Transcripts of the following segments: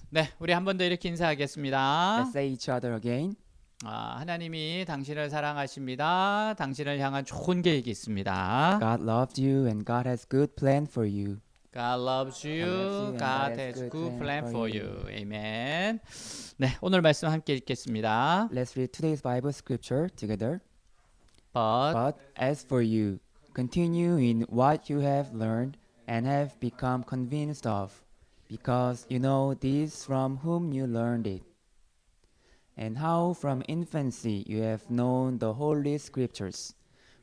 네, 우리 한 번 더 이렇게 인사하겠습니다. Let's say each other again. 하나님이 당신을 사랑하십니다. 당신을 향한 좋은 계획이 있습니다. God loves you and God has good plan for you. God loves you. God has good plan for you. Amen. 네, 오늘 말씀 함께 읽겠습니다. Let's read today's Bible scripture together. But But as for you, continue in what you have learned and have become convinced of, because you know this from whom you learned it, and how from infancy you have known the holy scriptures,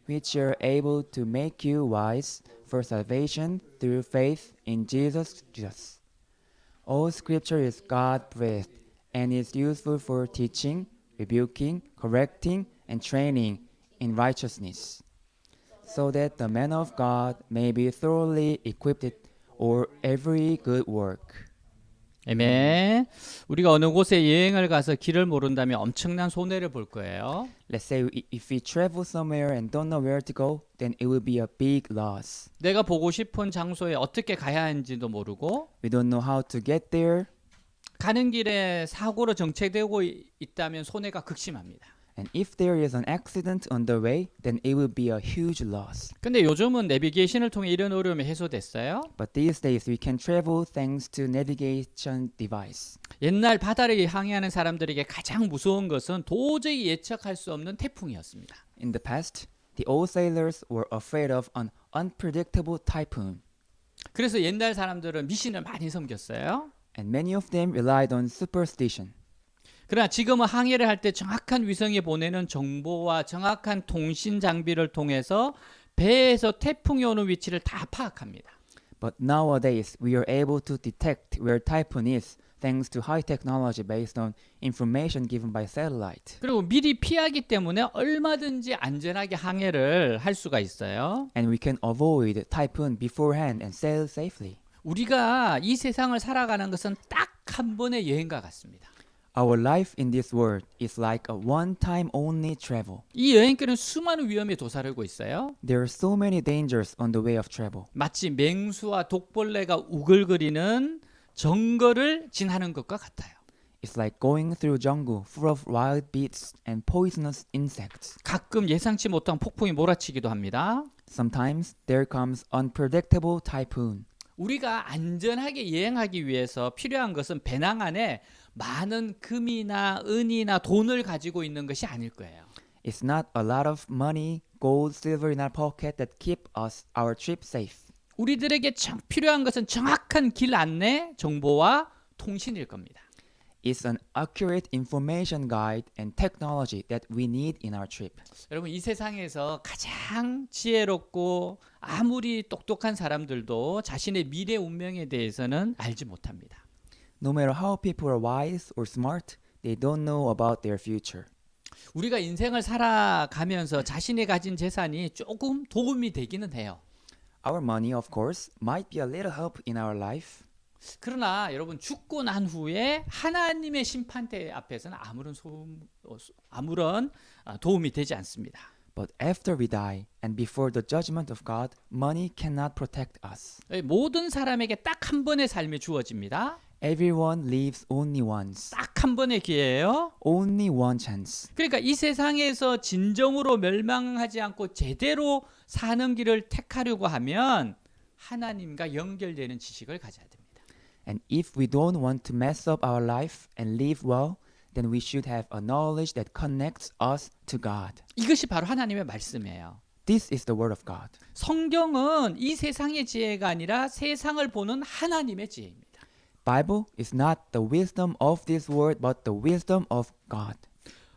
which are able to make you wise for salvation through faith in Jesus. All scripture is God-breathed and is useful for teaching, rebuking, correcting, and training in righteousness, so that the man of God may be thoroughly equipped for every good work. 아멘. 우리가 어느 곳에 여행을 가서 길을 모른다면 엄청난 손해를 볼 거예요. Let's say if we travel somewhere and don't know where to go, then it will be a big loss. 내가 보고 싶은 장소에 어떻게 가야 하는지도 모르고 We don't know how to get there, 가는 길에 사고로 정체되고 있다면 손해가 극심합니다. and if there is an accident on the way, then it will be a huge loss. 근데 요즘은 내비게이션을 통해 이런 어려움이 해소됐어요. But these days we can travel thanks to navigation device. 옛날 바다를 항해하는 사람들에게 가장 무서운 것은 도저히 예측할 수 없는 태풍이었습니다. In the past, the old sailors were afraid of an unpredictable typhoon, 그래서 옛날 사람들은 미신을 많이 섬겼어요. and many of them relied on superstition. 그러나 지금은 항해를 할 때 정확한 위성에 보내는 정보와 정확한 통신 장비를 통해서 배에서 태풍이 오는 위치를 다 파악합니다. But nowadays, we are able to detect where typhoon is thanks to high technology based on information given by satellite. 그리고 미리 피하기 때문에 얼마든지 안전하게 항해를 할 수가 있어요. And we can avoid typhoon beforehand and sail safely. 우리가 이 세상을 살아가는 것은 딱 한 번의 여행과 같습니다. Our life in this world is like a one-time only travel. 이 여행길은 수많은 위험에 도사리고 있어요. There are so many dangers on the way of travel. 마치 맹수와 독벌레가 우글거리는 정글을 지나는 것과 같아요. It's like going through jungle full of wild beasts and poisonous insects. 가끔 예상치 못한 폭풍이 몰아치기도 합니다. Sometimes there comes unpredictable typhoon. 우리가 안전하게 여행하기 위해서 필요한 것은 배낭 안에 많은 금이나 은이나 돈을 가지고 있는 것이 아닐 거예요. It's not a lot of money, gold, silver in our pocket that keep us our trip safe. 우리들에게 필요한 것은 정확한 길 안내 정보와 통신일 겁니다. It's an accurate information guide and technology that we need in our trip. 여러분 이 세상에서 가장 지혜롭고 아무리 똑똑한 사람들도 자신의 미래 운명에 대해서는 알지 못합니다. No matter how people are wise or smart, they don't know about their future. 우리가 인생을 살아가면서 자신이 가진 재산이 조금 도움이 되기는 해요. Our money, of course, might be a little help in our life. 그러나 여러분 죽고 난 후에 하나님의 심판대 앞에서는 아무런 도움이 되지 않습니다. But after we die and before the judgment of God, money cannot protect us. 모든 사람에게 딱 한 번의 삶이 주어집니다. Everyone lives only once. 딱 한 번의 기회예요. Only one chance. 그러니까 이 세상에서 진정으로 멸망하지 않고 제대로 사는 길을 택하려고 하면 하나님과 연결되는 지식을 가져야 됩니다. And if we don't want to mess up our life and live well, then we should have a knowledge that connects us to God. 이것이 바로 하나님의 말씀이에요. This is the word of God. 성경은 이 세상의 지혜가 아니라 세상을 보는 하나님의 지혜입니다. Bible is not the wisdom of this world, but the wisdom of God.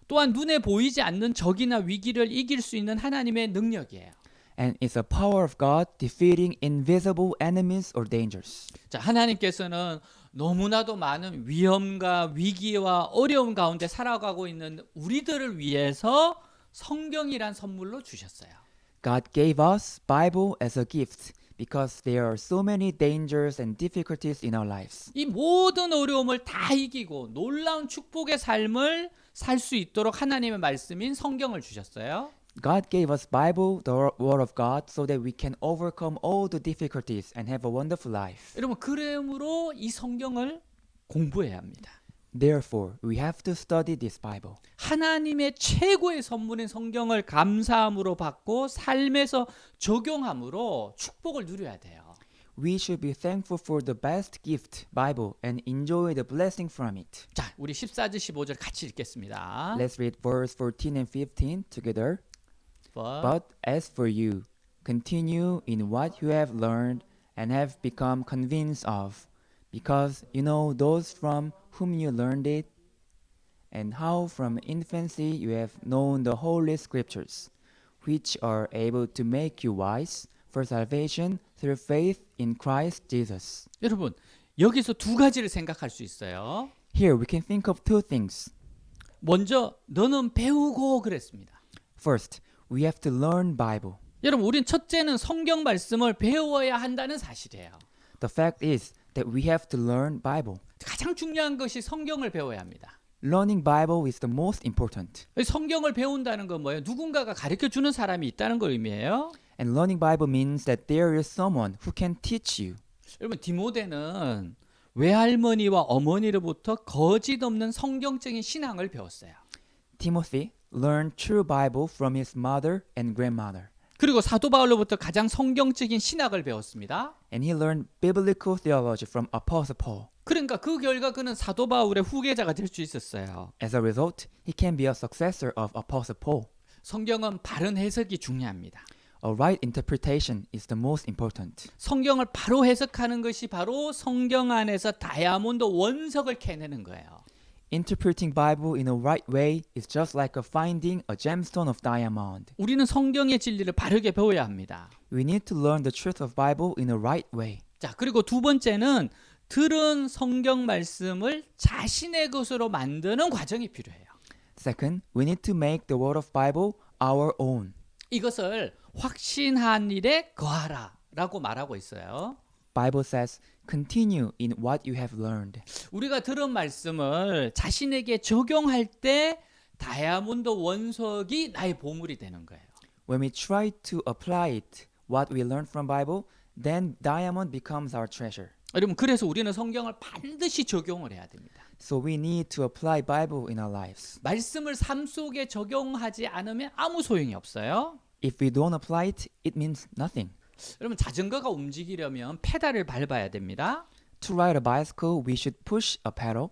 또한 눈에 보이지 않는 적이나 위기를 이길 수 있는 하나님의 능력이에요. And it's a power of God defeating invisible enemies or dangers. 자, 하나님께서는 너무나도 많은 위험과 위기와 어려움 가운데 살아가고 있는 우리들을 위해서 성경이란 선물로 주셨어요. God gave us Bible as a gift because there are so many dangers and difficulties in our lives. 이 모든 어려움을 다 이기고 놀라운 축복의 삶을 살 수 있도록 하나님의 말씀인 성경을 주셨어요. God gave us Bible, the Word of God, so that we can overcome all the difficulties and have a wonderful life. 여러분 그러므로 이 성경을 공부해야 합니다. Therefore, we have to study this Bible. 하나님의 최고의 선물인 성경을 감사함으로 받고 삶에서 적용함으로 축복을 누려야 돼요. We should be thankful for the best gift, Bible, and enjoy the blessing from it. 자, 우리 14절 15절 같이 읽겠습니다. Let's read verse 14 and 15 together. But as for you, continue in what you have learned and have become convinced of, because you know those from whom you learned it, and how from infancy you have known the holy scriptures, which are able to make you wise for salvation through faith in Christ Jesus. 여러분, 여기서 두 가지를 생각할 수 있어요. Here we can think of two things. 먼저 너는 배우고 그랬습니다. First, we have to learn Bible. 여러분, 우린 첫째는 성경 말씀을 배워야 한다는 사실이에요. The fact is that we have to learn Bible. 가장 중요한 것이 성경을 배워야 합니다. Learning Bible is the most important. 성경을 배운다는 건 뭐예요? 누군가가 가르쳐 주는 사람이 있다는 걸 의미해요. And learning Bible means that there is someone who can teach you. 여러분, 디모데는 외할머니와 어머니로부터 거짓 없는 성경적인 신앙을 배웠어요. Timothy learned true Bible from his mother and grandmother. 그리고 사도 바울로부터 가장 성경적인 신학을 배웠습니다. And he learned biblical theology from Apostle Paul. 그러니까 그 결과 그는 사도 바울의 후계자가 될 수 있었어요. As a result, he can be a successor of Apostle Paul. 성경은 바른 해석이 중요합니다. A right interpretation is the most important. 성경을 바로 해석하는 것이 바로 성경 안에서 다이아몬드 원석을 캐내는 거예요. Interpreting Bible in a right way is just like finding a gemstone of diamond. 우리는 성경의 진리를 바르게 배워야 합니다. We need to learn the truth of Bible in a right way. 자, 그리고 두 번째는 들은 성경 말씀을 자신의 것으로 만드는 과정이 필요해요. Second, we need to make the word of Bible our own. 이것을 확신한 일에 거하라라고 말하고 있어요. Bible says, continue in what you have learned. 우리가 들은 말씀을 자신에게 적용할 때 다이아몬드 원석이 나의 보물이 되는 거예요. When we try to apply it, what we learned from Bible, then diamond becomes our treasure. 여러분, 그래서 우리는 성경을 반드시 적용을 해야 됩니다. So we need to apply Bible in our lives. 말씀을 삶 속에 적용하지 않으면 아무 소용이 없어요. If we don't apply it, it means nothing. 여러분, 자전거가 움직이려면 페달을 밟아야 됩니다. To ride a bicycle, we should push a pedal.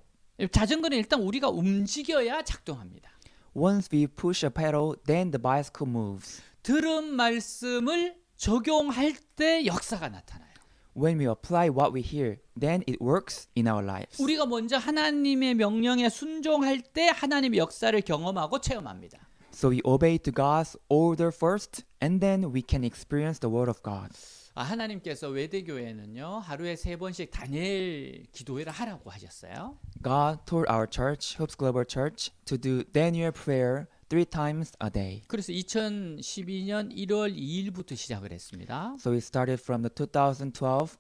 자전거는 일단 우리가 움직여야 작동합니다. Once we push a pedal, then the bicycle moves. 들은 말씀을 적용할 때 역사가 나타나요. When we apply what we hear, then it works in our lives. 우리가 먼저 하나님의 명령에 순종할 때 하나님의 역사를 경험하고 체험합니다. So we obey to God's order first, and then we can experience the word of God. 하나님께서 외대교회는요, 하루에 3번씩 다니엘 기도회를 하라고 하셨어요. God told our church, Hopes Global Church, to do Daniel prayer 3 times a day. 그래서 2012년 1월 2일부터 시작을 했습니다. So we started from the 2012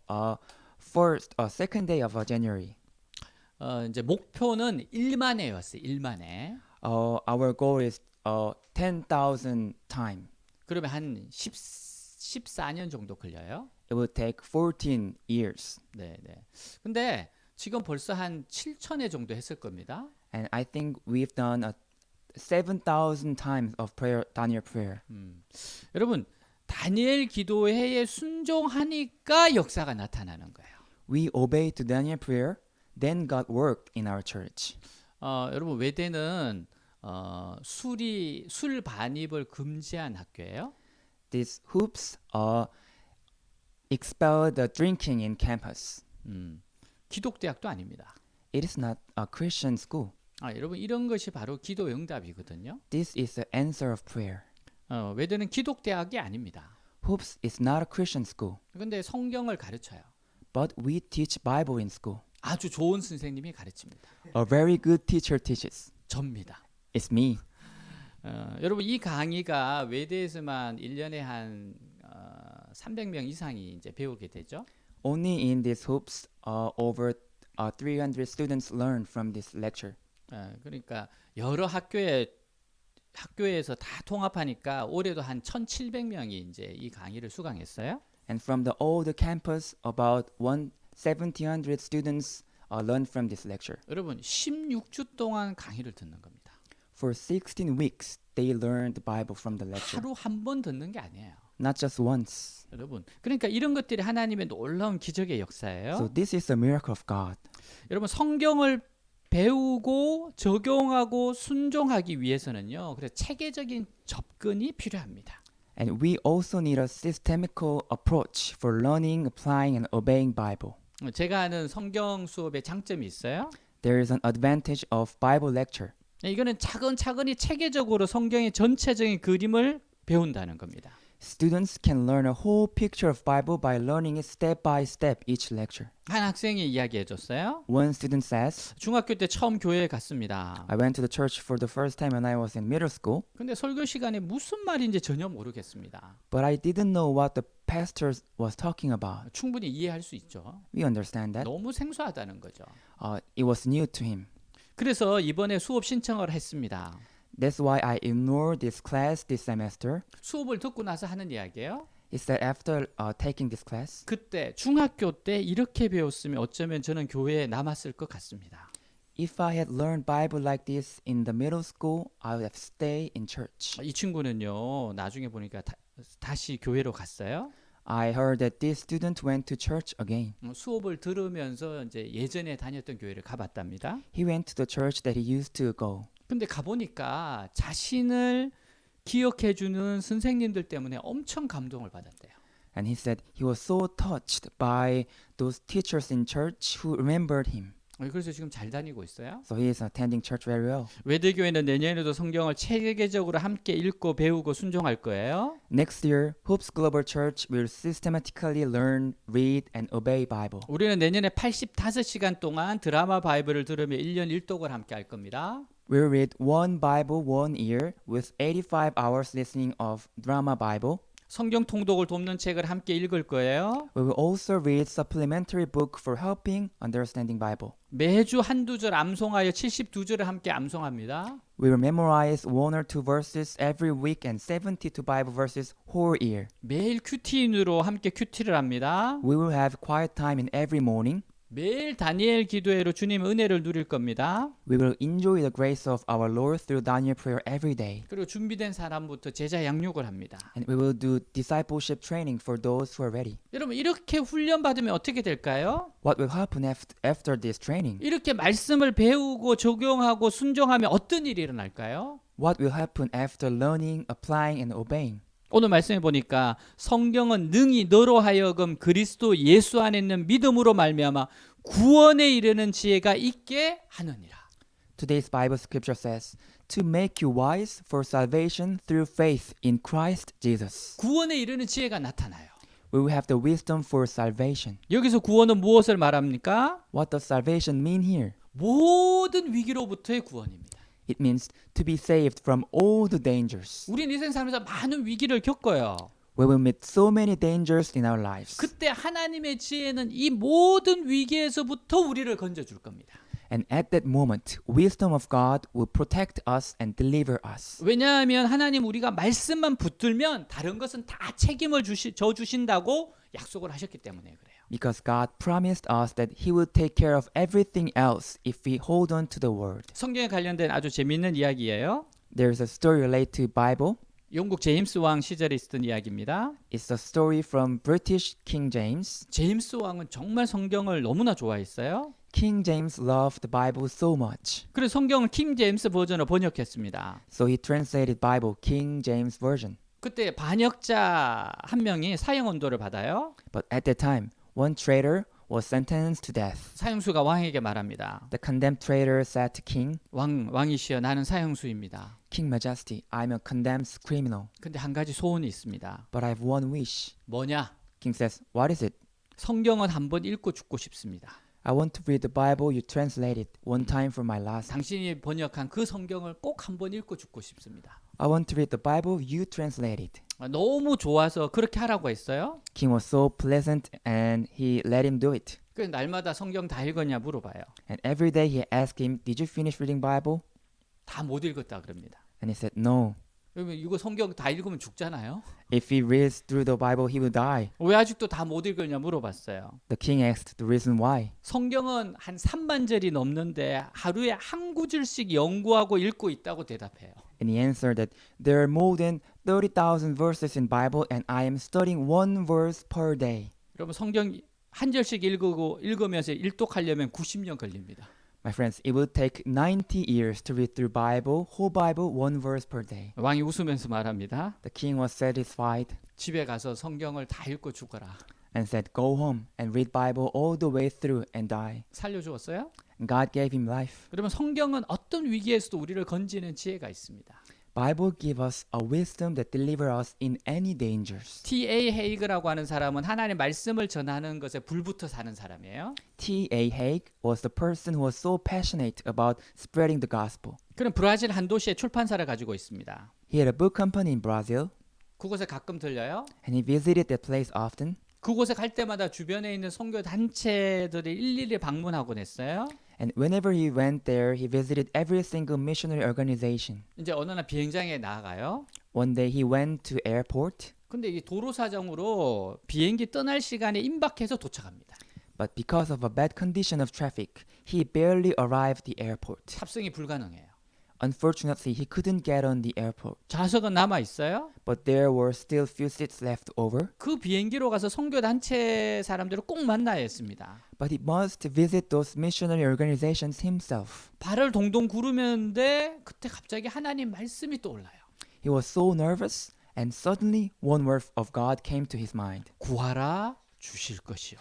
second day of January. 이제 목표는 1만 회였어요. 1만 회. Our goal is 10,000 time. 그러면 한 14년 정도 걸려요. It will take 14 years. 네, 네. 근데 지금 벌써 한 7,000회 정도 했을 겁니다. And I think we've done 7,000 times of prayer, Daniel prayer. 여러분, 다니엘 기도회에 순종하니까 역사가 나타나는 거예요. We obey to Daniel prayer, then God worked in our church. 여러분, 외대는 술 반입을 금지한 학교예요. These hoops expel the drinking in campus. 기독대학도 아닙니다. It is not a Christian school. 여러분, 이런 것이 바로 기도 응답이거든요. This is the answer of prayer. 외대는 기독대학이 아닙니다. Hoops is not a Christian school, 근데 성경을 가르쳐요. but we teach Bible in school. 아주 좋은 선생님이 가르칩니다. A very good teacher teaches. 접니다. It's me. 여러분, 이 강의가 외대에서만 1년에 한 300명 이상이 이제 배우게 되죠. Only in these hoops, over 300 students learn from this lecture. 그러니까 여러 학교에 학교에서 다 통합하니까 올해도 한 1,700명이 이제 이 강의를 수강했어요. And from the old campus, about 1,700 students learned from this lecture. 여러분 16주 동안 강의를 듣는 겁니다. For 16 weeks, they learned the Bible from the lecture. 하루 한 번 듣는 게 아니에요. Not just once. 여러분, 그러니까 이런 것들이 하나님의 놀라운 기적의 역사예요. So this is a miracle of God. 여러분 성경을 배우고 적용하고 순종하기 위해서는요. 그래서 체계적인 접근이 필요합니다. And we also need a systemical approach for learning, applying, and obeying Bible. 제가 아는 성경 수업의 장점이 있어요. There is an advantage of Bible lecture. 이거는 차근차근히 체계적으로 성경의 전체적인 그림을 배운다는 겁니다. Students can learn a whole picture of Bible by learning it step by step each lecture. 한 학생이 이야기해 줬어요. One student says, 중학교 때 처음 교회에 갔습니다. I went to the church for the first time when I was in middle school, 근데 설교 시간에 무슨 말인지 전혀 모르겠습니다. but I didn't know what the pastor was talking about. 충분히 이해할 수 있죠. We understand that. 너무 생소하다는 거죠. It was new to him. 그래서 이번에 수업 신청을 했습니다. That's why I ignored this class this semester. 수업을 듣고 나서 하는 이야기예요. Is that after taking this class, 그때 중학교 때 이렇게 배웠으면 어쩌면 저는 교회에 남았을 것 같습니다. if I had learned Bible like this in the middle school, I would have stayed in church. 이 친구는요. 나중에 보니까 다시 교회로 갔어요. I heard that this student went to church again. 수업을 들으면서 이제 예전에 다녔던 교회를 가봤답니다. He went to the church that he used to go. 근데 가보니까 자신을 기억해주는 선생님들 때문에 엄청 감동을 받았대요. And he said he was so touched by those teachers in church who remembered him. 그래서 지금 잘 다니고 있어요. So he is attending church very well. 외대교회는 내년에도 성경을 체계적으로 함께 읽고 배우고 순종할 거예요. Next year, Hoops Global Church will systematically learn, read, and obey Bible. 우리는 내년에 85시간 동안 드라마 바이블을 들으며 1년 1독을 함께 할 겁니다. We'll read one Bible one year with 85 hours listening of drama Bible. 성경 통독을 돕는 책을 함께 읽을 거예요. We will also read supplementary book for helping understanding Bible. 매주 한두 절 암송하여 72절을 함께 암송합니다. We will memorize one or two verses every week and 72 Bible verses whole year. 매일 큐티인으로 함께 큐티를 합니다. We will have quiet time in every morning. 매일 다니엘 기도회로 주님의 은혜를 누릴 겁니다. We will enjoy the grace of our Lord through Daniel prayer every day. 그리고 준비된 사람부터 제자 양육을 합니다. And we will do discipleship training for those who are ready. 여러분 이렇게 훈련 받으면 어떻게 될까요? What will happen after this training? 이렇게 말씀을 배우고 적용하고 순종하면 어떤 일이 일어날까요? What will happen after learning, applying, and obeying? 오늘 말씀해 보니까 성경은 능히 너로 하여금 그리스도 예수 안에 있는 믿음으로 말미암아 구원에 이르는 지혜가 있게 하느니라. Today's Bible scripture says, to make you wise for salvation through faith in Christ Jesus. 구원에 이르는 지혜가 나타나요. We will have the wisdom for salvation. 여기서 구원은 무엇을 말합니까? What does salvation mean here? 모든 위기로부터의 구원입니다. It means to be saved from all the dangers. 우리는 인생 살면서 많은 위기를 겪어요. We will meet so many dangers in our lives. 그때 하나님의 지혜는 이 모든 위기에서부터 우리를 건져줄 겁니다. And at that moment, wisdom of God will protect us and deliver us. 왜냐하면 하나님 우리가 말씀만 붙들면 다른 것은 다 책임을 져주신다고 약속을 하셨기 때문에 그래요. Because God promised us that He will take care of everything else if we hold on to the Word. 성경에 관련된 아주 재미있는 이야기예요. There's a story related to Bible. 영국 제임스 왕 시절에 있었던 이야기입니다. It's a story from British King James. 제임스 왕은 정말 성경을 너무나 좋아했어요. King James loved the Bible so much. 그래서 성경을 킹 제임스 버전으로 번역했습니다. So he translated Bible King James Version. 그때 반역자 한 명이 사형 언도를 받아요. But at that time, one traitor was sentenced to death. 사형수가 왕에게 말합니다. The condemned traitor said to King, 왕이시여 나는 사형수입니다. King Majesty, I'm a condemned criminal, 근데 한 가지 소원이 있습니다. but I have one wish. 뭐냐? King says, what is it? 성경은 한번 읽고 죽고 싶습니다. I want to read the Bible you translated one time for my last. 당신이 번역한 그 성경을 꼭 한번 읽고 죽고 싶습니다. I want to read the Bible you translated. 너무 좋아서 그렇게 하라고 했어요. King was so pleasant and he let him do it. 그래서 날마다 성경 다 읽었냐 물어봐요. And every day he asked him, did you finish reading Bible? 다 못 읽었다 그럽니다. And he said, no. 여러분 이거 성경 다 읽으면 죽잖아요. If he reads through the Bible, he will die. 왜 아직도 다 못 읽었냐 물어봤어요. The king asked the reason why. 성경은 한 3만 절이 넘는데 하루에 한 구절씩 연구하고 읽고 있다고 대답해요. And he answered that there are more than 30,000 verses in Bible and I am studying one verse per day. 여러분 성경 한 절씩 읽으면서 일독하려면 90년 걸립니다. My friends, it will take 90 years to read through whole Bible, one verse per day. 왕이 웃으면서 말합니다. The king was satisfied 집에 가서 성경을 다 읽고 죽어라. and said, go home and read Bible all the way through and die. 살려주었어요? And God gave him life. 그러면 성경은 어떤 위기에서도 우리를 건지는 지혜가 있습니다. Bible give us a wisdom that deliver us in any dangers. T.A. 헤이그라고 하는 사람은 하나님의 말씀을 전하는 것에 불붙어 사는 사람이에요. T.A. Haig was the person who was so passionate about spreading the gospel. 그는 브라질 한 도시에 출판사를 가지고 있습니다. He had a book company in Brazil 그곳에 가끔 들려요. and he visited that place often. 그곳에 갈 때마다 주변에 있는 선교 단체들이 일일이 방문하곤 했어요. And whenever he went there, he visited every single missionary organization. 이제 어느 날 비행장에 나가요. One day he went to airport, 근데 이 도로 사정으로 비행기 떠날 시간에 임박해서 도착합니다. but because of a bad condition of traffic, he barely arrived the airport. 탑승이 불가능해요. Unfortunately, he couldn't get on the airport, 좌석은 남아 있어요. but there were still few seats left over. 그 비행기로 가서 선교 단체 사람들을 꼭 만나야 했습니다. But he must visit those missionary organizations himself. 발을 동동 구르면데 그때 갑자기 하나님 말씀이 떠올라요. He was so nervous, and suddenly one word of God came to his mind. 구하라 주실 것이요.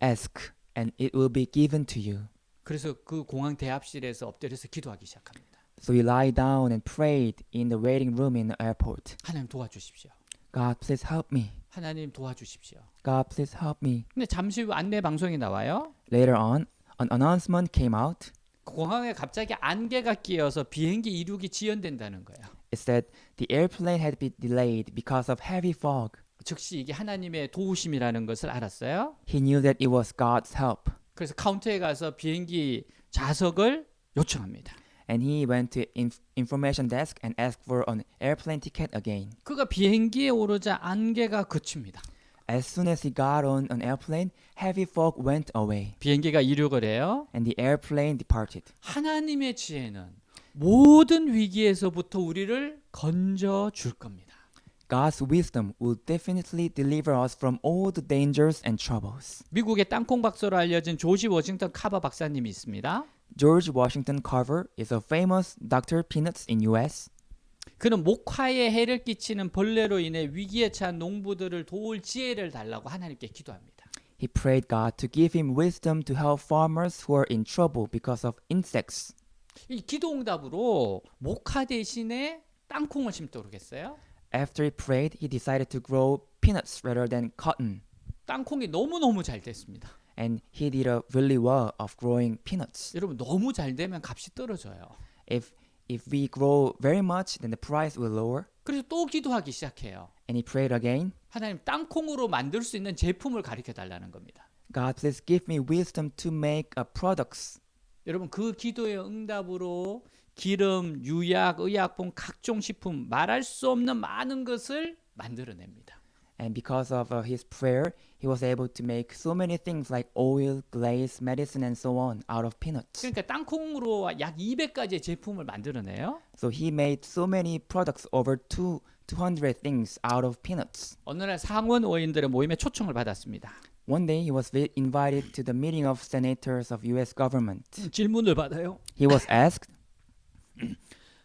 Ask, and it will be given to you. 그래서 그 공항 대합실에서 엎드려서 기도하기 시작합니다. So he lie down and prayed in the waiting room in the airport. 하나님 도와주십시오. God, please help me. 하나님 도와주십시오. God, please help me. 근데 잠시 후 안내 방송이 나와요. Later on, an announcement came out. 공항에 갑자기 안개가 끼어서 비행기 이륙이 지연된다는 거예요. It said the airplane had been delayed because of heavy fog. 즉시 이게 하나님의 도우심이라는 것을 알았어요. He knew that it was God's help, 그래서 카운터에 가서 비행기 좌석을 요청합니다. and he went to information desk and asked for an airplane ticket again. 그가 비행기에 오르자 안개가 그칩니다. As soon as he got on an airplane, heavy fog went away, 비행기가 이륙을 해요. and the airplane departed. 하나님의 지혜는 모든 위기에서부터 우리를 건져 줄 겁니다. God's wisdom will definitely deliver us from all the dangers and troubles. 미국의 땅콩 박사로 알려진 조지 워싱턴 카버 박사님이 있습니다. George Washington Carver is a famous Dr. Peanuts in US. 그는 목화에 해를 끼치는 벌레로 인해 위기에 처한 농부들을 도울 지혜를 달라고 하나님께 기도합니다. He prayed God to give him wisdom to help farmers who are in trouble because of insects. 이 기도 응답으로 목화 대신에 땅콩을 심도록 했어요. After he prayed, he decided to grow peanuts rather than cotton. 땅콩이 너무너무 잘 됐습니다. And he did really well of growing peanuts. 여러분 너무 잘 되면 값이 떨어져요. If we grow very much, then the price will lower. 그래서 또 기도하기 시작해요. And he prayed again. 하나님 땅콩으로 만들 수 있는 제품을 가르쳐 달라는 겁니다. God, please give me wisdom to make products. 여러분 그 기도의 응답으로 기름, 유약, 의약품, 각종 식품 말할 수 없는 많은 것을 만들어냅니다. And because of his prayer, he was able to make so many things like oil, glaze, medicine, and so on out of peanuts. 그러니까 땅콩으로 약 200가지의 제품을 만들어내요. So he made so many products, over 200 things out of peanuts. 어느 날 상원 의원들의 모임에 초청을 받았습니다. One day he was invited to the meeting of senators of US government. 질문을 받아요. He was asked,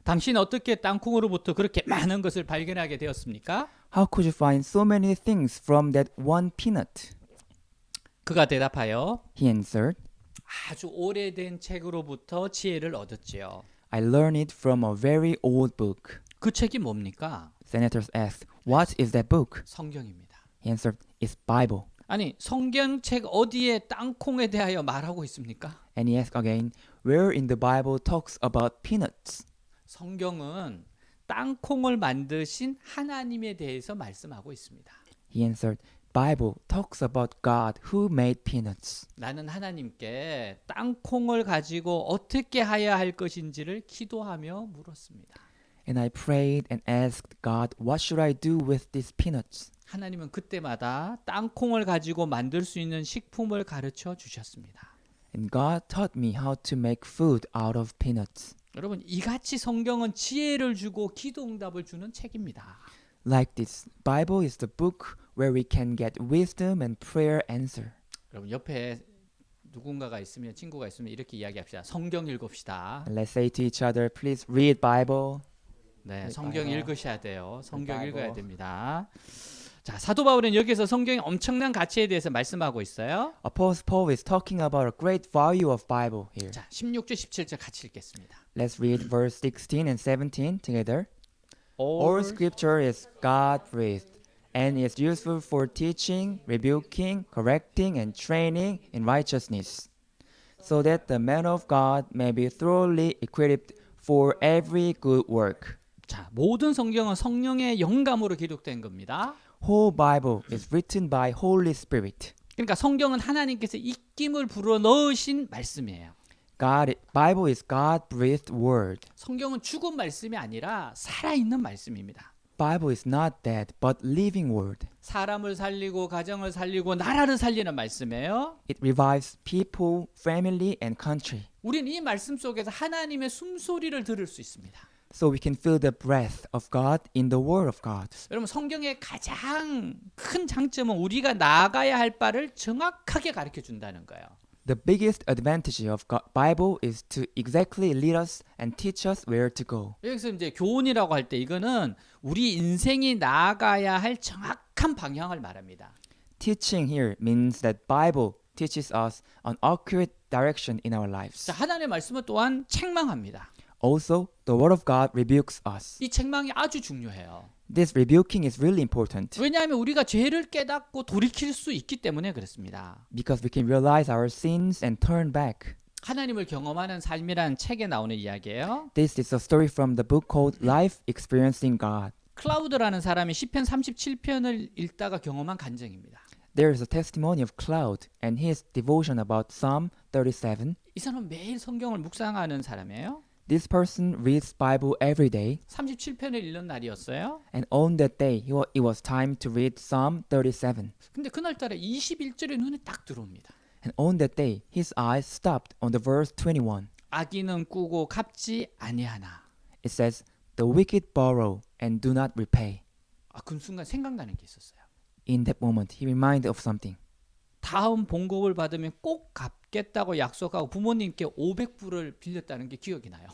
당신 어떻게 땅콩으로부터 그렇게 많은 것을 발견하게 되었습니까? how could you find so many things from that one peanut? 그가 대답하여 He answered, 아주 오래된 책으로부터 지혜를 얻었지요. I learned it from a very old book. 그 책이 뭡니까? Senators asked, what is that book? 성경입니다. He answered, it's Bible. 아니 성경책 어디에 땅콩에 대하여 말하고 있습니까? And he asked again, where in the Bible talks about peanuts? 성경은 땅콩을 만드신 하나님에 대해서 말씀하고 있습니다. He answered, Bible talks about God who made peanuts. 나는 하나님께 땅콩을 가지고 어떻게 해야 할 것인지를 기도하며 물었습니다. And I prayed and asked God, what should I do with these peanuts? 하나님은 그때마다 땅콩을 가지고 만들 수 있는 식품을 가르쳐 주셨습니다. And God taught me how to make food out of peanuts. 여러분, 이같이 성경은 지혜를 주고 기도 응답을 주는 책입니다. Like this, Bible is the book where we can get wisdom and prayer answer. 여러분, 옆에 누군가가 있으면, 친구가 있으면 이렇게 이야기합시다. 성경 읽읍시다. And let's say to each other, please read Bible. 네, 네, 성경 바이블. 읽으셔야 돼요. 성경 바이블. 읽어야 됩니다. 자, 사도 바울은 여기서 성경의 엄청난 가치에 대해서 말씀하고 있어요. Apostle Paul is talking about a great value of Bible here. 자, 16절 17절 같이 읽겠습니다. Let's read verse 16 and 17 together. All scripture is God-breathed and is useful for teaching, rebuking, correcting, and training in righteousness, so that the man of God may be thoroughly equipped for every good work. 자, 모든 성경은 성령의 영감으로 기록된 겁니다. Whole Bible is written by Holy Spirit. 그러니까 성경은 하나님께서 입김을 불어 넣으신 말씀이에요. Bible is God-breathed word. 성경은 죽은 말씀이 아니라 살아있는 말씀입니다. Bible is not dead, but living word. 사람을 살리고 가정을 살리고 나라를 살리는 말씀이에요. It revives people, family, and country. 우리는 이 말씀 속에서 하나님의 숨소리를 들을 수 있습니다. So we can feel the breath of God in the word of God. 여러분, 성경의 가장 큰 장점은 우리가 나아가야 할 바를 정확하게 가르쳐 준다는 거예요. The biggest advantage of Bible is to exactly lead us and teach us where to go. 여기서 이제 교훈이라고 할 때 이거는 우리 인생이 나아가야 할 정확한 방향을 말합니다. Teaching here means that Bible teaches us an accurate direction in our lives. 자, 하나님의 말씀은 또한 책망합니다. Also, the word of God rebukes us. 이 책망이 아주 중요해요. This rebuking is really important 왜냐하면 우리가 죄를 깨닫고 돌이킬 수 있기 때문에 그렇습니다. because we can realize our sins and turn back. 하나님을 경험하는 삶이라는 책에 나오는 이야기예요. This is a story from the book called Life Experiencing God. 클라우드라는 사람이 시편 37편을 읽다가 경험한 간증입니다. There is a testimony of Cloud and his devotion about Psalm 37. 이 사람은 매일 성경을 묵상하는 사람이에요. This person reads Bible every day, 37편을 읽는 날이었어요. and on that day it was time to read Psalm 37. 근데 그날따라 21절에 눈에 딱 들어옵니다. And on that day his eyes stopped on the verse 21. 악인은 꾸고 갚지 아니하나. It says, "The wicked borrow and do not repay." 그 순간 생각나는 게 있었어요. In that moment he reminded of something. 다음 봉급을 받으면 꼭 갚겠다고 약속하고 부모님께 500불을 빌렸다는 게 기억이 나요.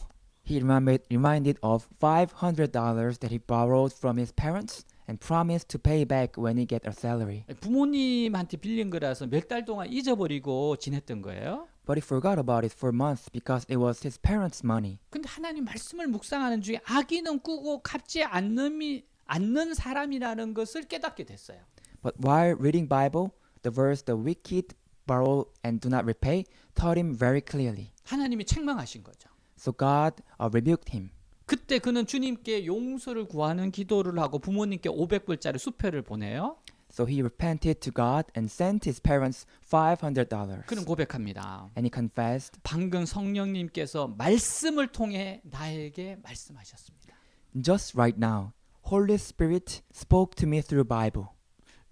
He reminded of $500 that he borrowed from his parents and promised to pay back when he get a salary. 부모님한테 빌린 거라서 몇 달 동안 잊어버리고 지냈던 거예요. But he forgot about it for months because it was his parents' money. 근데 하나님 말씀을 묵상하는 중에 악인은 꾸고 갚지 않는 사람이라는 것을 깨닫게 됐어요. But while reading Bible, the verse "the wicked borrow and do not repay" taught him very clearly. 하나님이 책망하신 거죠. So God rebuked him. 그때 그는 주님께 용서를 구하는 기도를 하고 부모님께 500불짜리 수표를 보내요. So he repented to God and sent his parents $500. 그는 고백합니다. And he confessed, 방금 성령님께서 말씀을 통해 나에게 말씀하셨습니다. "Just right now, Holy Spirit spoke to me through Bible."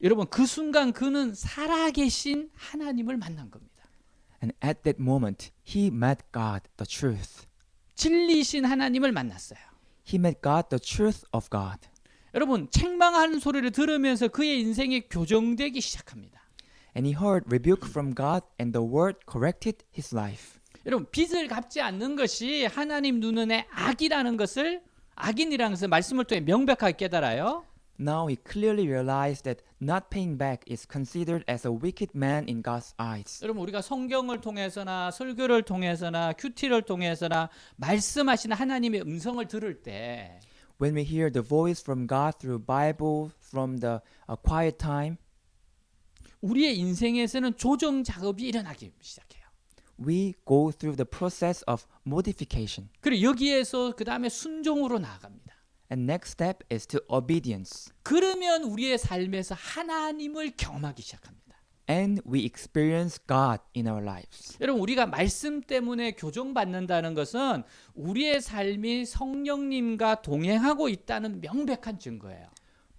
여러분, 그 순간 그는 살아계신 하나님을 만난 겁니다. And at that moment, he met God, the truth. 진리신 하나님을 만났어요. He met God, the truth of God. 여러분, 책망하는 소리를 들으면서 그의 인생이 교정되기 시작합니다. And he heard rebuke from God and the word corrected his life. 여러분, 빚을 갚지 않는 것이 하나님 눈에 악이라는 것을, 악인이라는 것을 말씀을 통해 명백하게 깨달아요. Now he clearly realized that not paying back is considered as a wicked man in God's eyes. 여러분, 우리가 성경을 통해서나 설교를 통해서나 큐티를 통해서나 말씀하시는 하나님의 음성을 들을 때 When we hear the voice from God through Bible, from the quiet time, 우리의 인생에서는 조정 작업이 일어나기 시작해요. we go through the process of modification. 그리고 여기에서 그 다음에 순종으로 나아갑니다. And next step is to obedience. 그러면 우리의 삶에서 하나님을 경험하기 시작합니다. and we experience God in our lives. 여러분 우리가 말씀 때문에 교정받는다는 것은 우리의 삶이 성령님과 동행하고 있다는 명백한 증거예요.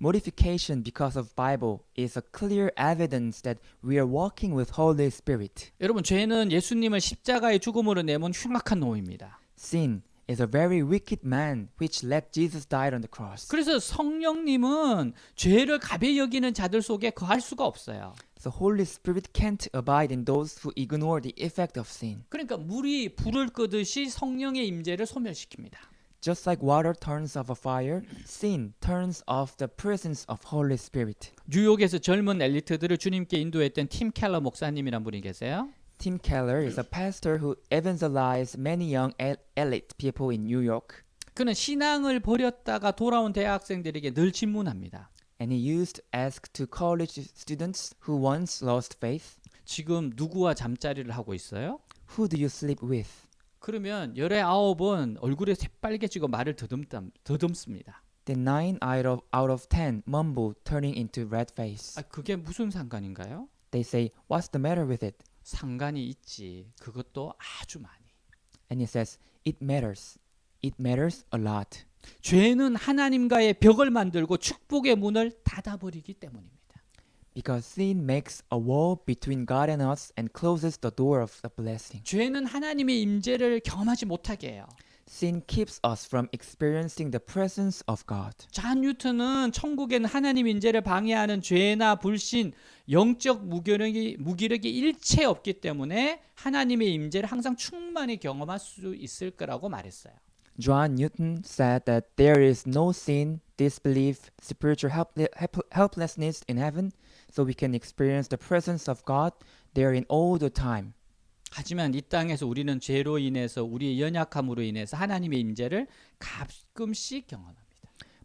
Mortification because of Bible is a clear evidence that we are walking with Holy Spirit. 여러분 죄는 예수님을 십자가의 죽음으로 내몬 흉악한 놈입니다. Sin is a very wicked man which let Jesus die on the cross. 그래서 성령님은 죄를 가벼이 여기는 자들 속에 거할 수가 없어요. So Holy Spirit can't abide in those who ignore the effect of sin. 그러니까 물이 불을 끄듯이 성령의 임재를 소멸시킵니다. Just like water turns off a fire, sin turns off the presence of Holy Spirit. 뉴욕에서 젊은 엘리트들을 주님께 인도했던 팀 켈러 목사님이란 분이 계세요. Tim Keller is a pastor who evangelized many young elite people in New York, 그는 신앙을 버렸다가 돌아온 대학생들에게 늘 질문합니다. and he used to ask to college students who once lost faith, 지금 누구와 잠자리를 하고 있어요? "Who do you sleep with?" 그러면 19은 얼굴에 새빨개지고 말을 더듬습니다. Then 9 out of 10 mumble, turning into red face. 그게 무슨 상관인가요? They say, "What's the matter with it?" 상관이 있지. 그것도 아주 많이. And he says, "It matters. It matters a lot." 죄는 하나님과의 벽을 만들고 축복의 문을 닫아버리기 때문입니다. Because sin makes a wall between God and us and closes the door of the blessing. 죄는 하나님의 임재를 경험하지 못하게 해요. Sin keeps us from experiencing the presence of God. 잔 뉴턴은 천국에는 하나님 임재를 방해하는 죄나 불신, 영적 무기력이 일체 없기 때문에 하나님의 임재를 항상 충만히 경험할 수 있을 거라고 말했어요. John Newton said that there is no sin, disbelief, spiritual helplessness in heaven, so we can experience the presence of God there in all the time. 하지만 이 땅에서 우리는 죄로 인해서 우리의 연약함으로 인해서 하나님의 임재를 가끔씩 경험합니다.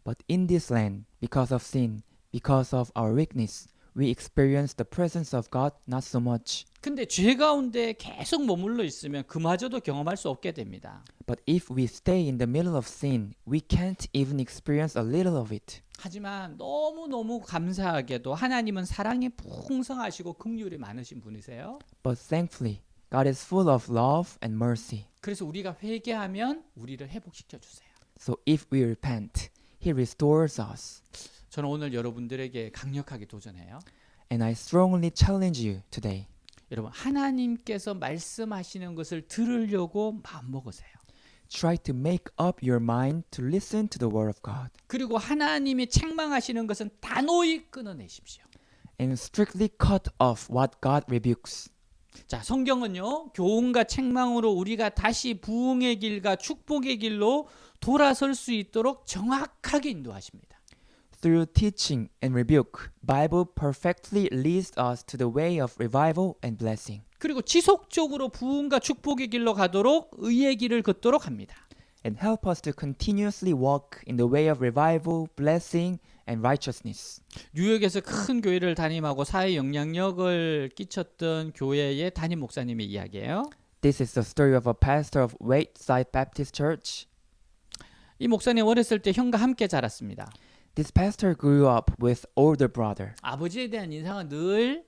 But in this land, because of sin, because of our weakness, we experience the presence of God not so much. 근데 죄 가운데 계속 머물러 있으면 그마저도 경험할 수 없게 됩니다. But if we stay in the middle of sin, we can't even experience a little of it. 하지만 너무너무 감사하게도 하나님은 사랑이 풍성하시고 긍휼이 많으신 분이세요. But thankfully, God is full of love and mercy. 그래서 우리가 회개하면 우리를 회복시켜 주세요. So if we repent, He restores us. 저는 오늘 여러분들에게 강력하게 도전해요. And I strongly challenge you today. 여러분 하나님께서 말씀하시는 것을 들으려고 마음먹으세요. Try to make up your mind to listen to the word of God. 그리고 하나님이 책망하시는 것은 단호히 끊어내십시오. And strictly cut off what God rebukes. 자, 성경은요. 교훈과 책망으로 우리가 다시 부흥의 길과 축복의 길로 돌아설 수 있도록 정확하게 인도하십니다. Through teaching and rebuke, Bible perfectly leads us to the way of revival and blessing. 그리고 지속적으로 부흥과 축복의 길로 가도록 의의 길을 걷도록 합니다. And help us to continuously walk in the way of revival, blessing, and righteousness. 뉴욕에서 큰 교회를 담임하고 사회 영향력을 끼쳤던 교회의 담임 목사님의 이야기예요. This is the story of a pastor of Wayside Baptist Church. 이 목사님 어렸을 때 형과 함께 자랐습니다. This pastor grew up with older brother, 아버지에 대한 인상은 늘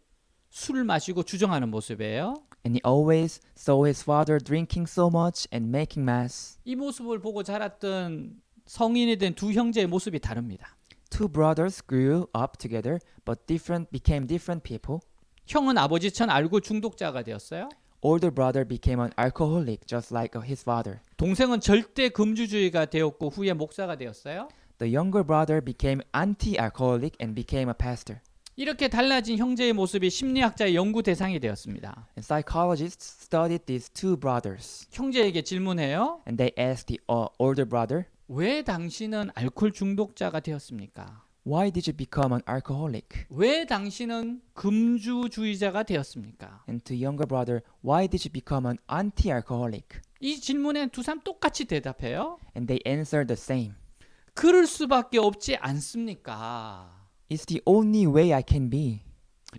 술을 마시고 주정하는 모습이에요. and he always saw his father drinking so much and making mess. 이 모습을 보고 자랐던 성인이 된 두 형제의 모습이 다릅니다. Two brothers grew up together, but became different people. 형은 아버지처럼 알코올 중독자가 되었어요. Older brother became an alcoholic, just like his father. 동생은 절대 금주주의가 되었고 후에 목사가 되었어요. The younger brother became anti-alcoholic and became a pastor. 이렇게 달라진 형제의 모습이 심리학자의 연구 대상이 되었습니다. And psychologists studied these two brothers, 형제에게 질문해요. and they asked the older brother, 왜 당신은 알코올 중독자가 되었습니까? "Why did you become an alcoholic?" 왜 당신은 금주주의자가 되었습니까? And to younger brother, "Why did you become an anti-alcoholic?" 이 질문에 두 사람 똑같이 대답해요. And they answered the same. 그럴 수밖에 없지 않습니까? It's the only way I can be.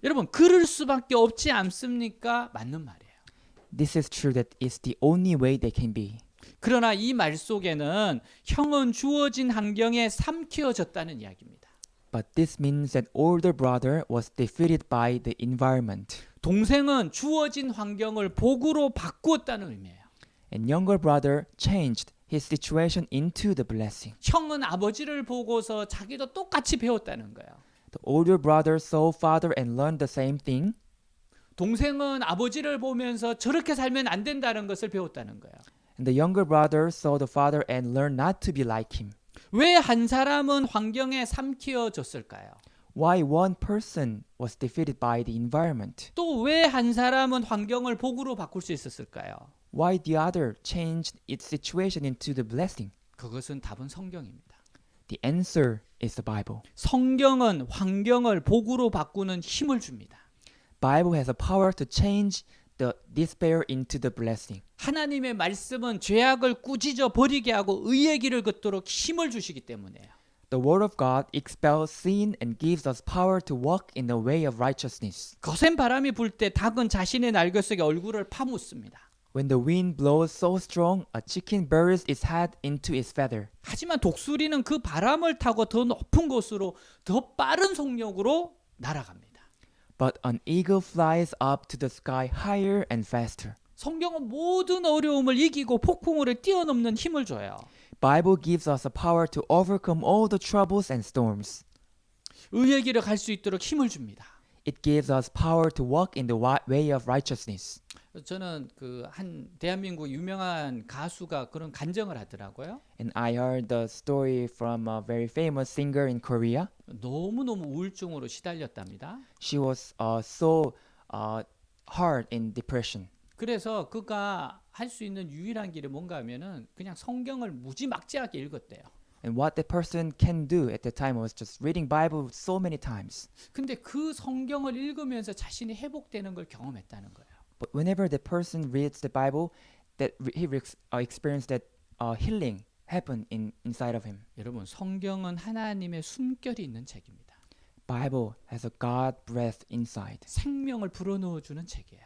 여러분, 그럴 수밖에 없지 않습니까? 맞는 말이에요. This is true that it's the only way they can be. 그러나 이 말 속에는 형은 주어진 환경에 삼키어졌다는 이야기입니다. But this means that older brother was defeated by the environment, 동생은 주어진 환경을 복으로 바꾸었다는 의미예요. and younger brother changed his situation into the blessing. 형은 아버지를 보고서 자기도 똑같이 배웠다는 거예요. The older brother saw father and learned the same thing, 동생은 아버지를 보면서 저렇게 살면 안 된다는 것을 배웠다는 거예요. and the younger brother saw the father and learned not to be like him. 왜 한 사람은 환경에 삼키어졌을까요? Why one person was defeated by the environment? 또 왜 한 사람은 환경을 복으로 바꿀 수 있었을까요? Why the other changed its situation into the blessing? 그것은 답은 성경입니다. The answer is the Bible. 성경은 환경을 복으로 바꾸는 힘을 줍니다. Bible has a power to change the despair into the blessing. 하나님의 말씀은 죄악을 꾸짖어 버리게 하고 의의 길을 걷도록 힘을 주시기 때문에요. The word of God expels sin and gives us power to walk in the way of righteousness. 거센 바람이 불 때 닭은 자신의 날개 속에 얼굴을 파묻습니다. When the wind blows so strong, a chicken buries its head into its feather. 하지만 독수리는 그 바람을 타고 더 높은 곳으로 더 빠른 속력으로 날아갑니다. But an eagle flies up to the sky higher and faster. 성경은 모든 어려움을 이기고 폭풍우를 뛰어넘는 힘을 줘요. Bible gives us a power to overcome all the troubles and storms. 의의 길을 갈 수 있도록 힘을 줍니다. It gives us power to walk in the way of righteousness. 저는 그 한 대한민국 유명한 가수가 그런 간증을 하더라고요. And I heard the story from a very famous singer in Korea. 너무너무 우울증으로 시달렸답니다. She was so hard in depression. 그래서 그가 할 수 있는 유일한 길이 뭔가 하면은 그냥 성경을 무지막지하게 읽었대요. And what the person can do at the time was just reading Bible so many times. 근데 그 성경을 읽으면서 자신이 회복되는 걸 경험했다는 거예요. But whenever the person reads the Bible, that he experienced that healing happen inside of him. 여러분, 성경은 하나님의 숨결이 있는 책입니다. Bible has a God breath inside. 생명을 불어넣어 주는 책이에요.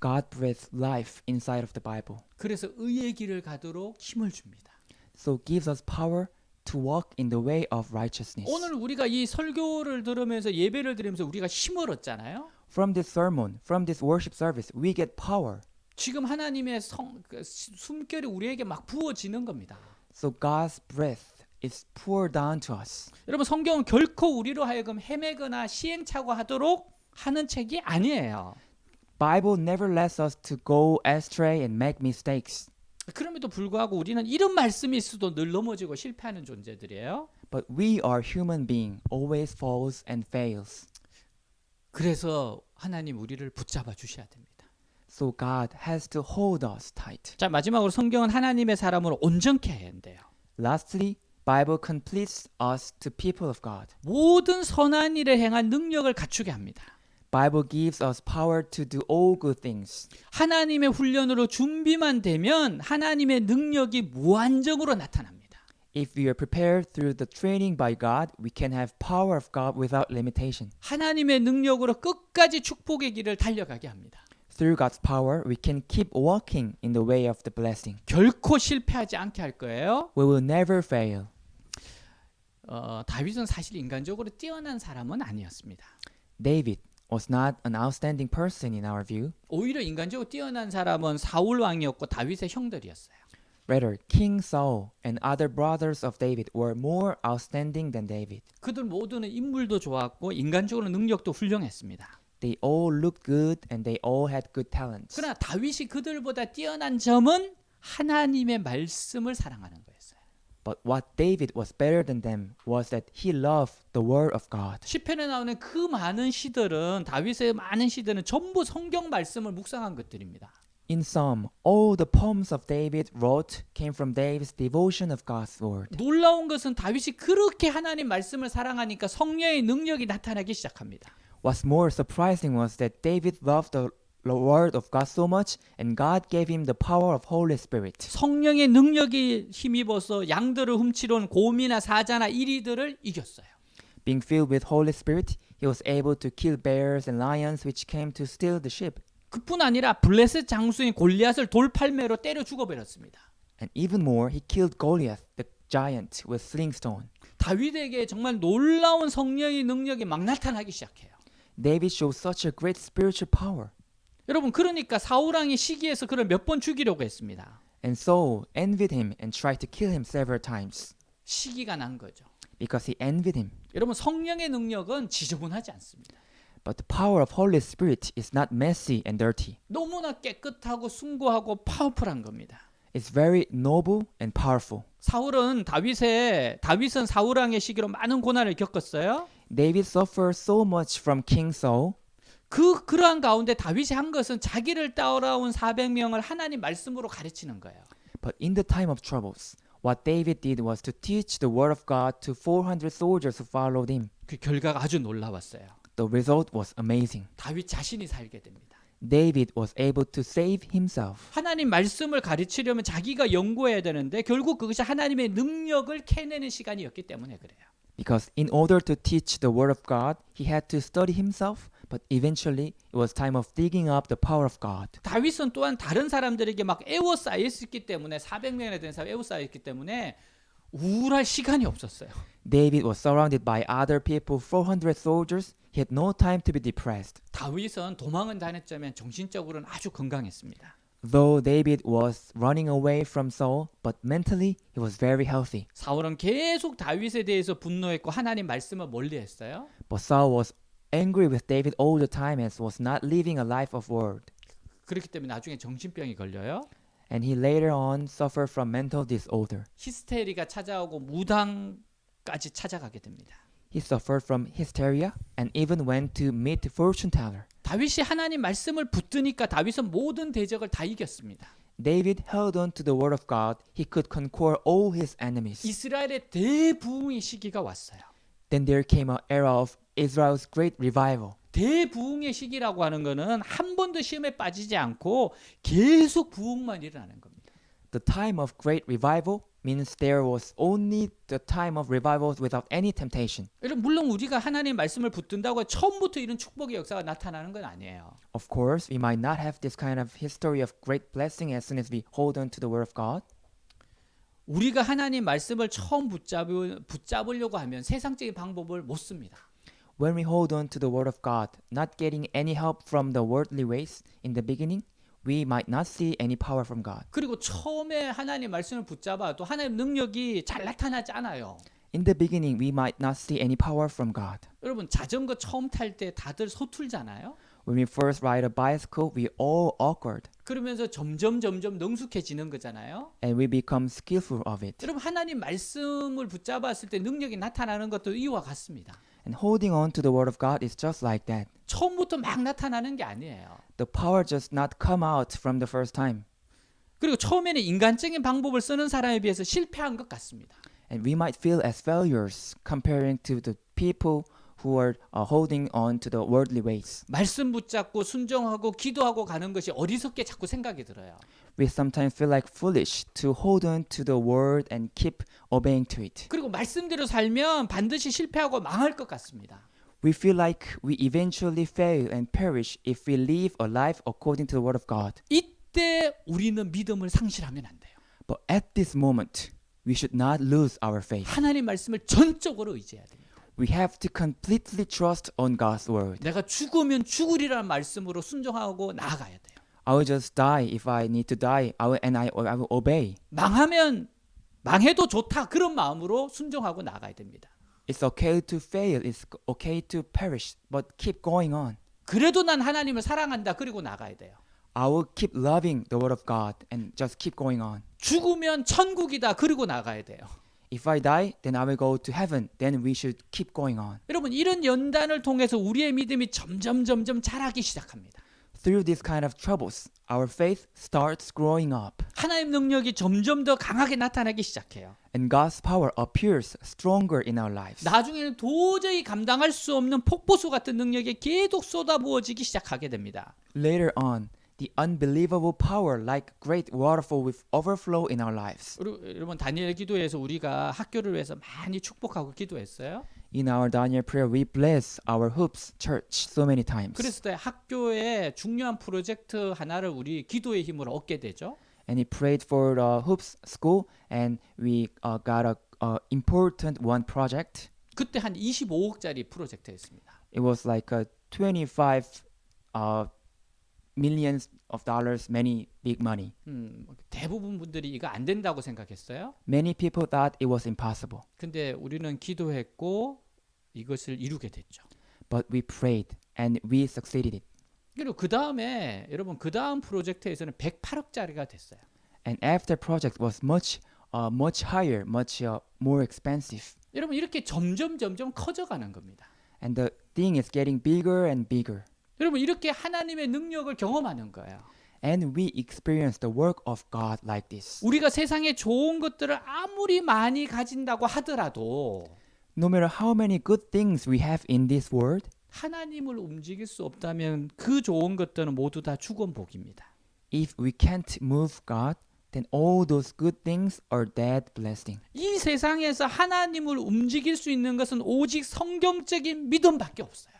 God breathes life inside of the Bible. 그래서 의의 길을 가도록 힘을 줍니다. So it gives us power to walk in the way of righteousness. 오늘 우리가 이 설교를 들으면서 예배를 드리면서 우리가 힘을 얻잖아요. From this sermon, from this worship service, we get power. 지금 하나님의 숨결이 우리에게 막 부어지는 겁니다. So God's breath is poured down to us. 여러분, 성경은 결코 우리로 하여금 헤매거나 시행착오하도록 하는 책이 아니에요. Bible never lets us to go astray and make mistakes. 그럼에도 불구하고 우리는 이런 말씀이 있어도 늘 넘어지고 실패하는 존재들이에요. But we are human being, always falls and fails. 그래서 하나님 우리를 붙잡아 주셔야 됩니다. So God has to hold us tight. 자, 마지막으로 성경은 하나님의 사람을 온전케 해야 한대요. Lastly, Bible completes us to people of God. 모든 선한 일을 행한 능력을 갖추게 합니다. Bible gives us power to do all good things. 하나님의 훈련으로 준비만 되면 하나님의 능력이 무한정으로 나타납니다. If we are prepared through the training by God, we can have power of God without limitation. 하나님의 능력으로 끝까지 축복의 길을 달려가게 합니다. Through God's power, we can keep walking in the way of the blessing. 결코 실패하지 않게 할 거예요. We will never fail. 다윗은 사실 인간적으로 뛰어난 사람은 아니었습니다. David was not an outstanding person in our view. 오히려 인간적으로 뛰어난 사람은 사울 왕이었고 다윗의 형들이었어요. Rather, King Saul and other brothers of David were more outstanding than David. 그들 모두는 인물도 좋았고 인간적으로 능력도 훌륭했습니다. They all looked good and they all had good talents. 그러나 다윗이 그들보다 뛰어난 점은 하나님의 말씀을 사랑하는 거였어요. But what David was better than them was that he loved the word of God. 시편에 나오는 그 많은 시들은 다윗의 많은 시들은 전부 성경 말씀을 묵상한 것들입니다. In Psalm, all the poems of David wrote came from David's devotion of God's word. 놀라운 것은 다윗이 그렇게 하나님 말씀을 사랑하니까 성령의 능력이 나타나기 시작합니다. What's more surprising was that David loved the word of God so much and God gave him the power of Holy Spirit. 성령의 능력이 힘입어서 양들을 훔치러 온 곰이나 사자나 이리들을 이겼어요. Being filled with Holy Spirit, he was able to kill bears and lions which came to steal the sheep. 그뿐 아니라 블레셋 장수인 골리앗을 돌팔매로 때려 죽어버렸습니다. And even more, he killed Goliath, the giant, with sling stone. 다윗에게 정말 놀라운 성령의 능력이 막 나타나기 시작해요. David showed such a great spiritual power. 여러분 그러니까 사울 왕이 시기해서 그를 몇 번 죽이려고 했습니다. And Saul envied him and tried to kill him several times 시기가 난 거죠. because he envied him. 여러분 성령의 능력은 지저분하지 않습니다. But the power of Holy Spirit is not messy and dirty. 너무나 깨끗하고 숭고하고 파워풀한 겁니다. It's very noble and powerful. 다윗은 사울 왕의 시기로 많은 고난을 겪었어요. David suffered so much from King Saul. 그러한 가운데 다윗이 한 것은 자기를 따라온 400명을 하나님 말씀으로 가르치는 거예요. But in the time of troubles, what David did was to teach the word of God to 400 soldiers who followed him. 그 결과가 아주 놀라웠어요. The result was amazing. 다윗 자신이 살게 됩니다. David was able to save himself. 하나님 말씀을 가르치려면 자기가 연구해야 되는데 결국 그것이 하나님의 능력을 캐내는 시간이었기 때문에 그래요. Because in order to teach the word of God, he had to study himself, but eventually it was time of digging up the power of God. 다윗은 또한 다른 사람들에게 막 에워싸였기 때문에 400명이나 되는 사람이 에워싸였기 때문에 우울할 시간이 없었어요. David was surrounded by other people, 400 soldiers. He had no time to be depressed. 다윗은 도망은 다녔지만 정신적으로는 아주 건강했습니다. Though David was running away from Saul, but mentally he was very healthy. 사울은 계속 다윗에 대해서 분노했고 하나님 말씀을 멀리했어요. But Saul was angry with David all the time and was not living a life of word. 그렇기 때문에 나중에 정신병이 걸려요. And he later on suffered from mental disorder. 히스테리가 찾아오고 무당까지 찾아가게 됩니다. He suffered from hysteria and even went to meet the fortune teller. 다윗이 하나님 말씀을 붙드니까 다윗은 모든 대적을 다 이겼습니다. David held on to the word of God. He could conquer all his enemies. 이스라엘의 대부흥의 시기가 왔어요. Then there came an era of Israel's great revival. 대부흥의 시기라고 하는 거는 한 번도 시험에 빠지지 않고 계속 부흥만 일어나는 겁니다. The time of great revival means there was only the time of revivals without any temptation. 여러분 물론 우리가 하나님 말씀을 붙든다고 처음부터 이런 축복의 역사가 나타나는 건 아니에요. Of course, we might not have this kind of history of great blessing as soon as we hold on to the word of God. 우리가 하나님 말씀을 처음 붙잡으려고 하면 세상적인 방법을 못 씁니다. When we hold on to the word of God, not getting any help from the worldly ways in the beginning, we might not see any power from God. 그리고 처음에 하나님 말씀을 붙잡아도 하나님 능력이 잘 나타나지 않아요. In the beginning, we might not see any power from God. 여러분 자전거 처음 탈 때 다들 서툴잖아요. When we first ride a bicycle, we all awkward 그러면서 점점 능숙해지는 거잖아요. and we become skillful of it. 여러분 하나님 말씀을 붙잡았을 때 능력이 나타나는 것도 이와 같습니다. And holding on to the word of God is just like that. 처음부터 막 나타나는 게 아니에요. The power just not come out from the first time. 그리고 처음에는 인간적인 방법을 쓰는 사람에 비해서 실패한 것 같습니다. And we might feel as failures comparing to the people who are holding on to the worldly ways. 말씀 붙잡고 순종하고 기도하고 가는 것이 어리석게 자꾸 생각이 들어요. We sometimes feel like foolish to hold on to the word and keep obeying to it. 그리고 말씀대로 살면 반드시 실패하고 망할 것 같습니다. We feel like we eventually fail and perish if we live a life according to the word of God. 이때 우리는 믿음을 상실하면 안 돼요. But at this moment, we should not lose our faith. 하나님 말씀을 전적으로 의지해야 됩니다. We have to completely trust on God's word. 내가 죽으면 죽으리라는 말씀으로 순종하고 나아가야 돼요. I will just die if I need to die. I will obey. 망하면 망해도 좋다 그런 마음으로 순종하고 나가야 됩니다. It's okay to fail. It's okay to perish. But keep going on. 그래도 난 하나님을 사랑한다 그리고 나가야 돼요. I will keep loving the word of God and just keep going on. 죽으면 천국이다 그리고 나가야 돼요. If I die, then I will go to heaven. Then we should keep going on. 여러분 이런 연단을 통해서 우리의 믿음이 점점 자라기 시작합니다. Through this kind of troubles, our faith starts growing up. 하나님 능력이 점점 더 강하게 나타나기 시작해요. And God's power appears stronger in our lives. 나중에는 도저히 감당할 수 없는 폭포수 같은 능력이 계속 쏟아부어지기 시작하게 됩니다. Later on, the unbelievable power like great waterfall will overflow in our lives. 여러분 다니엘 기도에서 우리가 학교를 위해서 많이 축복하고 기도했어요. In our Daniel prayer, we bless our hoops church so many times. 그랬을 때 학교에 중요한 프로젝트 하나를 우리 기도의 힘으로 얻게 되죠. And he prayed for the hoops school, and we got important one project. 그때 한 25억짜리 프로젝트였습니다. It was like a 25 millions of dollars, many big money. 대부분 분들이 이거 안 된다고 생각했어요. Many people thought it was impossible, 근데 우리는 기도했고 이것을 이루게 됐죠. but we prayed and we succeeded it. 그리고 그 다음에 여러분 그 다음 프로젝트에서는 108억짜리가 됐어요. And after project was much higher, much more expensive. 여러분 이렇게 점점 커져가는 겁니다. And the thing is getting bigger and bigger. 여러분 이렇게 하나님의 능력을 경험하는 거예요. And we experience the work of God like this. 우리가 세상에 좋은 것들을 아무리 많이 가진다고 하더라도 No matter how many good things we have in this world, 하나님을 움직일 수 없다면 그 좋은 것들은 모두 다 죽은복입니다. if we can't move God, then all those good things are dead blessing. 이 세상에서 하나님을 움직일 수 있는 것은 오직 성경적인 믿음밖에 없어요.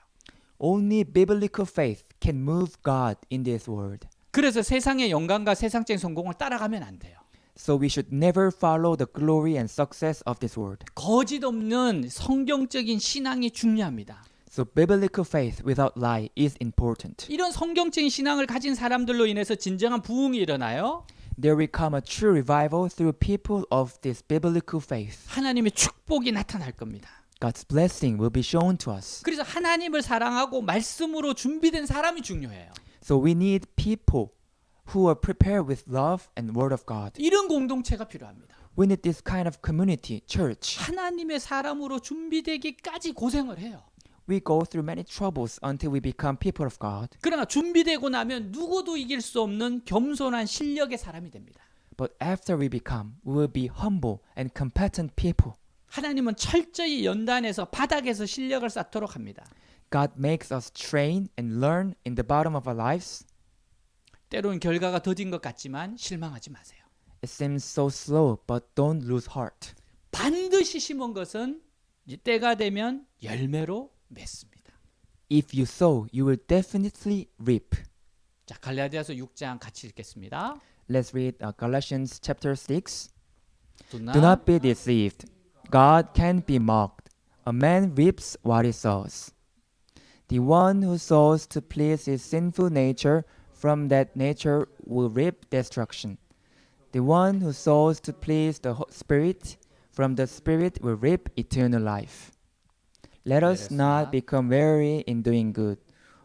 Only biblical faith can move God in this world. 그래서 세상의 영광과 세상적인 성공을 따라가면 안 돼요. So we should never follow the glory and success of this world. 거짓 없는 성경적인 신앙이 중요합니다. So biblical faith without lie is important. 이런 성경적인 신앙을 가진 사람들로 인해서 진정한 부흥이 일어나요. There will come a true revival through people of this biblical faith. 하나님의 축복이 나타날 겁니다. God's blessing will be shown to us. 그래서 하나님을 사랑하고 말씀으로 준비된 사람이 중요해요. So we need people who are prepared with love and word of God. 이런 공동체가 필요합니다. We need this kind of community, church. 하나님의 사람으로 준비되기까지 고생을 해요. We go through many troubles until we become people of God. 그러나 준비되고 나면 누구도 이길 수 없는 겸손한 실력의 사람이 됩니다. But after we become, we will be humble and competent people. 하나님은 철저히 연단해서 바닥에서 실력을 쌓도록 합니다. God makes us train and learn in the bottom of our lives. 때로는 결과가 더딘 것 같지만 실망하지 마세요. It seems so slow, but don't lose heart. 반드시 심은 것은 이 때가 되면 열매로 맺습니다. If you sow, you will definitely reap. 자, 갈라디아서 6장 같이 읽겠습니다. Let's read Galatians chapter 6. Do Do not be deceived. God can't be mocked. A man reaps what he sows. The one who sows to please his sinful nature, from that nature will reap destruction. The one who sows to please the Spirit, from the Spirit will reap eternal life. Let us not become weary in doing good,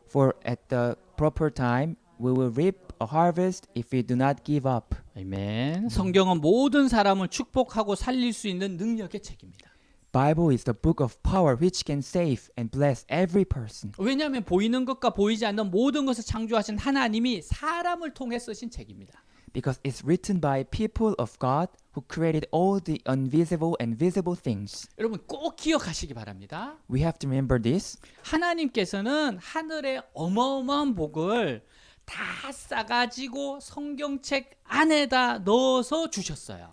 for at the proper time we will reap a harvest if we do not give up. 아멘. 성경은 모든 사람을 축복하고 살릴 수 있는 능력의 책입니다. Bible is the book of power which can save and bless every person. 왜냐하면 보이는 것과 보이지 않는 모든 것을 창조하신 하나님이 사람을 통해 쓰신 책입니다. Because it's written by people of God who created all the invisible and visible things. 여러분 꼭 기억하시기 바랍니다. We have to remember this. 하나님께서는 하늘의 어마어마한 복을 다 싸가지고 성경책 안에다 넣어서 주셨어요.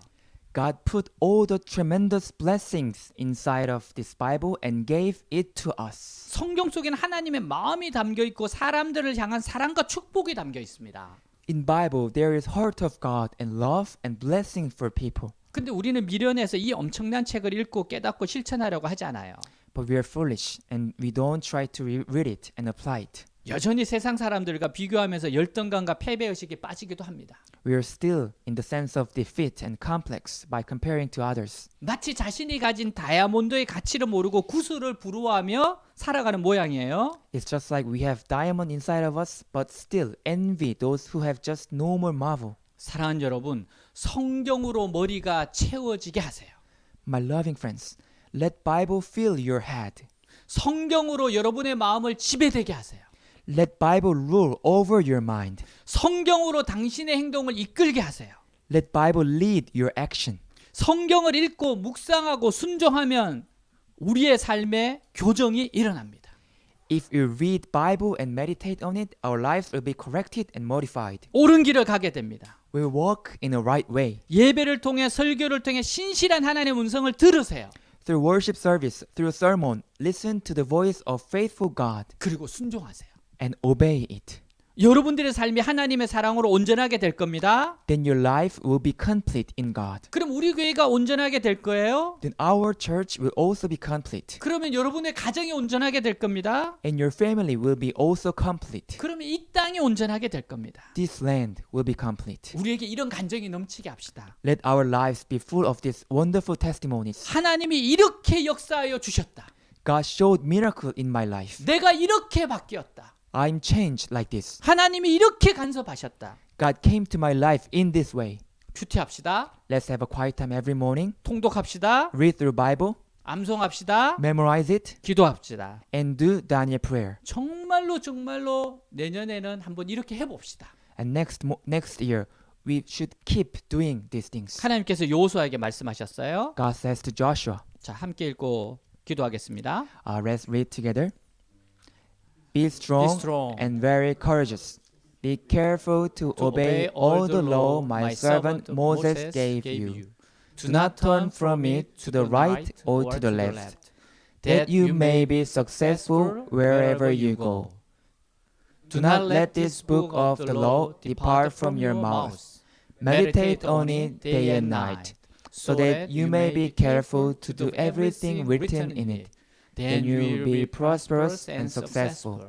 God put all the tremendous blessings inside of this Bible and gave it to us. 성경 속에는 하나님의 마음이 담겨 있고 사람들을 향한 사랑과 축복이 담겨 있습니다. In Bible, there is heart of God and love and blessing for people. 근데 우리는 미련해서 이 엄청난 책을 읽고 깨닫고 실천하려고 하지 않아요. But we are foolish and we don't try to read it and apply it. 여전히 세상 사람들과 비교하면서 열등감과 패배의식에 빠지기도 합니다. We are still in the sense of defeat and complex by comparing to others. 마치 자신이 가진 다이아몬드의 가치를 모르고 구슬을 부러워하며 살아가는 모양이에요. It's just like we have diamond inside of us, but still envy those who have just normal marble. 사랑하는 여러분, 성경으로 머리가 채워지게 하세요. My loving friends, let Bible fill your head. 성경으로 여러분의 마음을 지배되게 하세요. Let Bible rule over your mind. 성경으로 당신의 행동을 이끌게 하세요. Let Bible lead your action. 성경을 읽고 묵상하고 순종하면 우리의 삶에 교정이 일어납니다. If you read Bible and meditate on it, our lives will be corrected and modified. 옳은 길을 가게 됩니다. We will walk in a right way. 예배를 통해 설교를 통해 신실한 하나님의 음성을 들으세요. Through worship service, through sermon, listen to the voice of faithful God 그리고 순종하세요. and obey it. 여러분들의 삶이 하나님의 사랑으로 온전하게 될 겁니다. then your life will be complete in God. 그럼 우리 교회가 온전하게 될 거예요. Then our church will also be complete. 그러면 여러분의 가정이 온전하게 될 겁니다. And your family will be also complete. 그러면 이 땅이 온전하게 될 겁니다. This land will be complete. 우리에게 이런 간증이 넘치게 합시다. Let our lives be full of these wonderful testimonies. 하나님이 이렇게 역사하여 주셨다. God showed miracle in my life. 내가 이렇게 바뀌었다. I'm changed like this. 하나님이 이렇게 간섭하셨다. God came to my life in this way. 큐티합시다. Let's have a quiet time every morning. 통독합시다. Read through Bible. 암송합시다. Memorize it. 기도합시다. And do Daniel prayer. 정말로 내년에는 한번 이렇게 해봅시다. And next year, we should keep doing these things. 하나님께서 여호수아에게 말씀하셨어요. God says to Joshua. 자, 함께 읽고 기도하겠습니다. Let's read together. Be strong, Be strong and very courageous. Be careful to obey all the law my servant Moses gave you. Do not turn from it to the right or to the left, that you may be successful wherever you go. Do not let this book of the law depart from your mouth. Meditate on it day and night, so that you may be careful to do everything written in it. Then you will be prosperous and successful.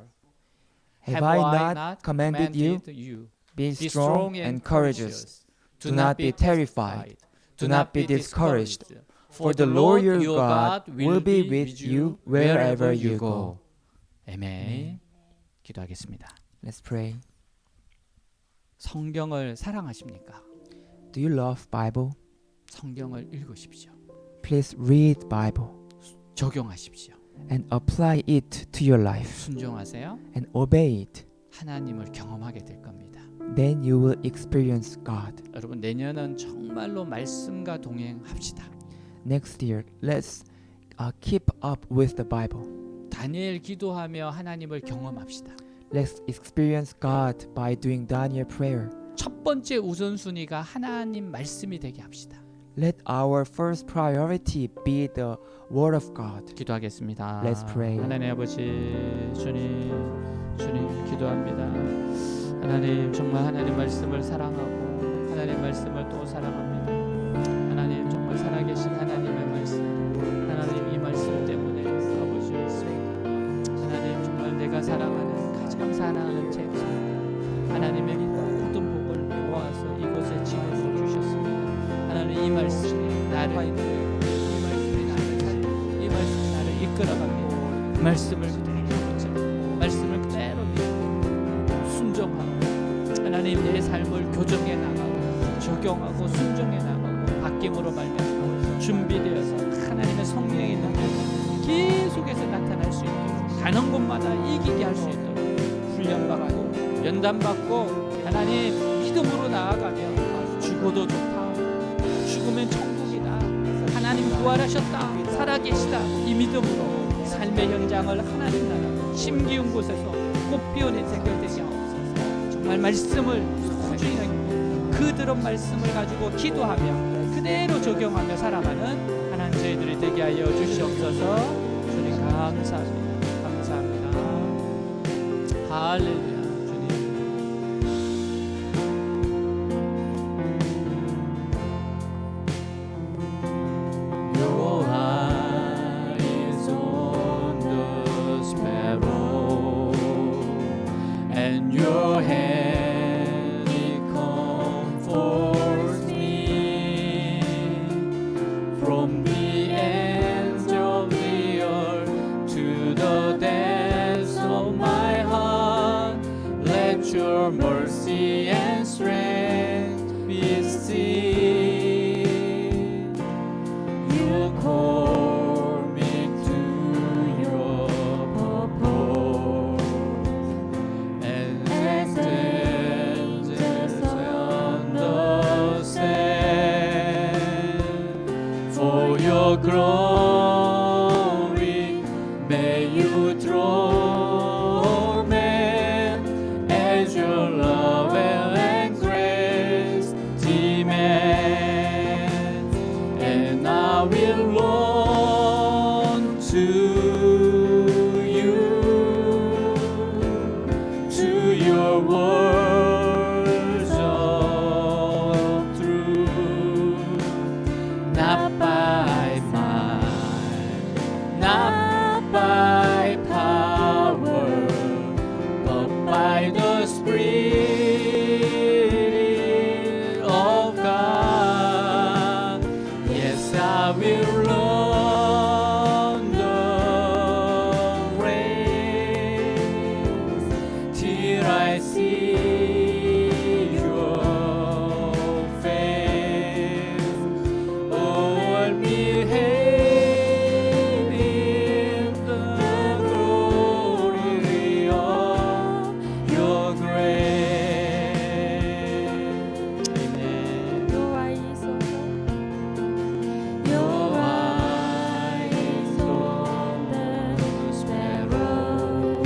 Have I not commanded you? Be strong and courageous. Do not be terrified. Do not be discouraged. For the Lord your God will be with you wherever you go. 아멘. 기도하겠습니다. Let's pray. 성경을 사랑하십니까? Do you love Bible? 성경을 읽으십시오. Please read Bible 적용하십시오. and apply it to your life 순종하세요. and obey it. 하나님을 경험하게 될 겁니다. Then you will experience God. 여러분 내년은 정말로 말씀과 동행합시다. Next year, let's keep up with the Bible. 다니엘 기도하며 하나님을 경험합시다. Let's experience God by doing Daniel prayer. 첫 번째 우선순위가 하나님 말씀이 되게 합시다. Let our first priority be the Word of God. 기도하겠습니다. Let's pray. 하나님 아버지 주님 기도합니다. 하나님 정말 하나님 말씀을 사랑하고 하나님 말씀을 또 사랑합니다. 하나님 정말 살아계신 하나님의 말씀 하나님 이 말씀 때문에 아버지 있습니다. 하나님 정말 내가 사랑하는 가장 사랑하는 제 하나님의 모든 복을 모아서 이곳에 집어넣어 주셨습니다. 하나님 이 말씀이 나를 이끌어갑니다. 말씀을 그대로 붙잡고 말씀을 그대로 믿고 순종하고 하나님 내 삶을 교정해 나가고 적용하고 순종해 나가고 바뀜으로 말미암아 준비되어서 하나님의 성령의 능력이 계속해서 나타날 수 있도록 가는 곳마다 이기게 할 수 있도록 훈련받고 연단받고 하나님 믿음으로 나아가며 죽어도 좋다 죽으면 천국이다 하나님 부활하셨다 살아계시다 이 믿음으로 삶의 현장을 하나님 나라 심기운 곳에서 꽃피운 인생들 되게 하옵소서. 정말 말씀을 소중히 여기고 그 들은 말씀을 가지고 기도하며 그대로 적용하며 살아가는 하나님 저희들이 되게 하여 주시옵소서. 주님 감사합니다. 감사합니다. 할렐루야. Your mercy and strength be seen. You call me to your purpose, and stand on the sand. For your glory, may you draw. Your love and grace demand, and I will run to you, to your word. I will learn the race till I see your face. Oh, behave in the glory of your grace. 아멘. Your eyes on the sparrow,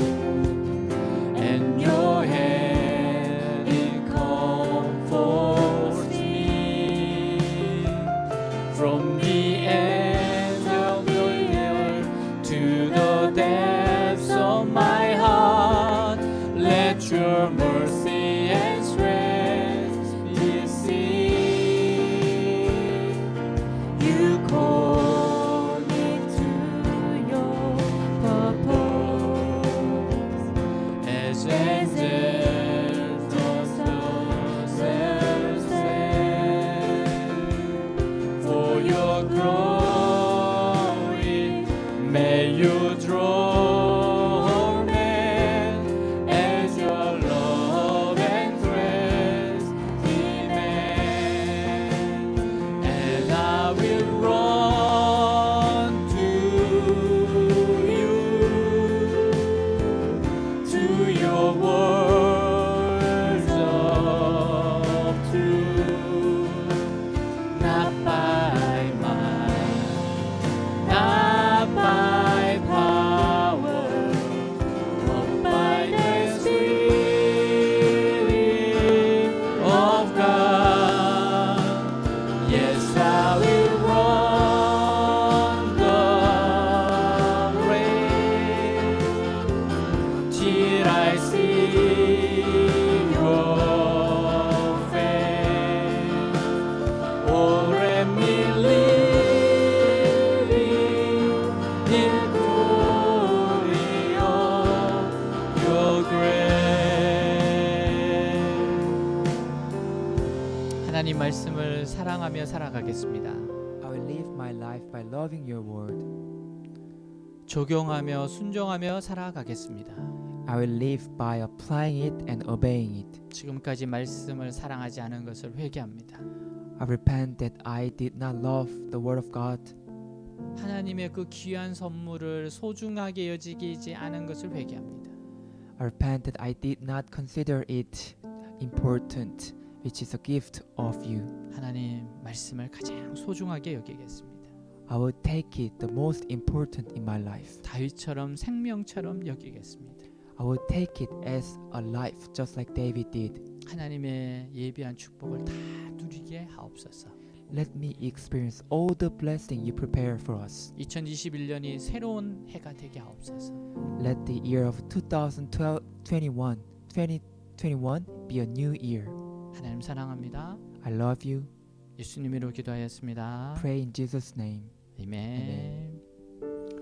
and your hand it comforts me. From the ends of the earth to the depths of my heart, let your mercy and strength be seen. You call me to your purpose as angels ascend. For your glory, may you draw men as your love and grace demand. And I will run to your words of truth, not by might, not by power, but by the Spirit of God. Yes, I will run the race till I see your face. Oh, let me live in glory of your grace. 하나님 말씀을 사랑하며 살아가겠습니다. I will live my life by loving your word. 적용하며 순종하며 살아가겠습니다. I will live by applying it and obeying it. 지금까지 말씀을 사랑하지 않은 것을 회개합니다. I repent that I did not love the word of God. 하나님의 그 귀한 선물을 소중하게 여기지 않은 것을 회개합니다. I repent that I did not consider it important, which is a gift of you. 하나님 말씀을 가장 소중하게 여기겠습니다. I will take it the most important in my life. 다윗처럼 생명처럼 여기겠습니다. I will take it as a life just like David did. 하나님의 예비한 축복을 다 누리게 하옵소서. Let me experience all the blessing you prepare for us. 2021년이 새로운 해가 되게 하옵소서. Let the year of 2021 be a new year. 하나님 사랑합니다. I love you. 예수님으로 기도하였습니다. Pray in Jesus' name. 아멘.